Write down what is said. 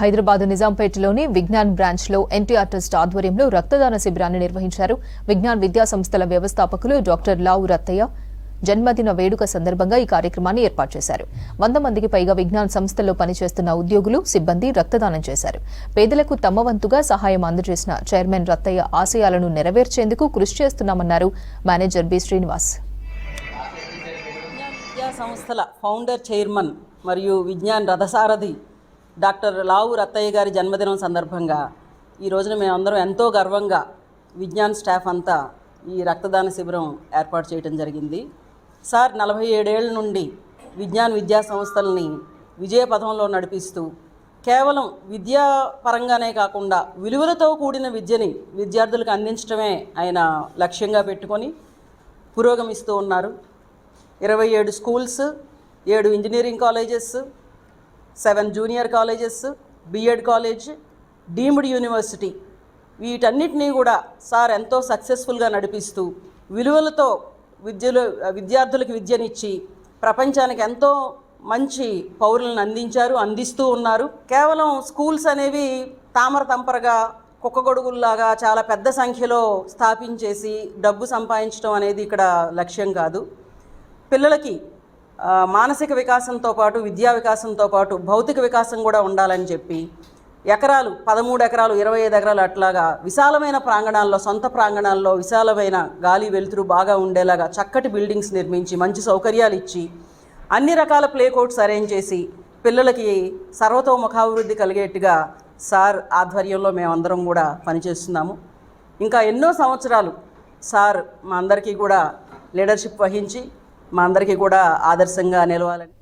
హైదరాబాద్ నిజాంపేటలోని విజ్ఞాన్ బ్రాంచ్లో ఎన్టీఆర్ ట్రస్ట్ ఆధ్వర్యంలో రక్తదాన శిబిరాన్ని నిర్వహించారు. విజ్ఞాన్ విద్యా సంస్థల వ్యవస్థాపకులు డాక్టర్ లావు రత్తయ్య జన్మదిన వేడుక సందర్భంగా ఈ కార్యక్రమాన్ని ఏర్పాటు చేశారు. 100 మందికి పైగా విజ్ఞాన్ సంస్థల్లో పనిచేస్తున్న ఉద్యోగులు, సిబ్బంది రక్తదానం చేశారు. పేదలకు తమ వంతుగా సహాయం అందజేసిన చైర్మన్ రత్తయ్య ఆశయాలను నెరవేర్చేందుకు కృషి చేస్తున్నామన్నారు మేనేజర్ బి శ్రీనివాస్. విద్యా సంస్థల ఫౌండర్ చైర్మన్ మరియు విజ్ఞాన్ రథసారథి డాక్టర్ లావు రత్తయ్య గారి జన్మదినం సందర్భంగా ఈ రోజున మేమందరం ఎంతో గర్వంగా విజ్ఞాన్ స్టాఫ్ అంతా ఈ రక్తదాన శిబిరం ఏర్పాటు చేయడం జరిగింది. సార్ 47 ఏళ్ల నుండి విద్యా సంస్థల్ని విజయపథంలో నడిపిస్తూ కేవలం విద్యాపరంగానే కాకుండా విలువలతో కూడిన విద్యని విద్యార్థులకు అందించడమే ఆయన లక్ష్యంగా పెట్టుకొని పురోగమిస్తూ ఉన్నారు. 27 schools, 7 engineering colleges, 7 junior colleges, BEd college, deemed university, వీటన్నిటినీ కూడా సార్ ఎంతో సక్సెస్ఫుల్గా నడిపిస్తూ విలువలతో విద్యార్థులకు విద్యనిచ్చి ప్రపంచానికి ఎంతో మంచి పౌరులను అందిస్తూ ఉన్నారు. కేవలం స్కూల్స్ అనేవి తామర తంపరగా కుక్కగొడుగుల్లాగా చాలా పెద్ద సంఖ్యలో స్థాపించేసి డబ్బు సంపాదించడం అనేది ఇక్కడ లక్ష్యం కాదు. పిల్లలకి మానసిక వికాసంతో పాటు విద్యా వికాసంతో పాటు భౌతిక వికాసం కూడా ఉండాలని చెప్పి ఎకరాలు 13 ఎకరాలు 25 ఎకరాలు అట్లాగా విశాలమైన ప్రాంగణాల్లో, సొంత ప్రాంగణాల్లో విశాలమైన గాలి వెలుతురు బాగా ఉండేలాగా చక్కటి బిల్డింగ్స్ నిర్మించి మంచి సౌకర్యాలు ఇచ్చి అన్ని రకాల ప్లే కోర్ట్స్ అరేంజ్ చేసి పిల్లలకి సర్వతోముఖాభివృద్ధి కలిగేట్టుగా సార్ ఆధ్వర్యంలో మేమందరం కూడా పనిచేస్తున్నాము. ఇంకా ఎన్నో సంవత్సరాలు సార్ మా అందరికీ కూడా లీడర్షిప్ వహించి మా అందరికీ కూడా ఆదర్శంగా నిలవాలని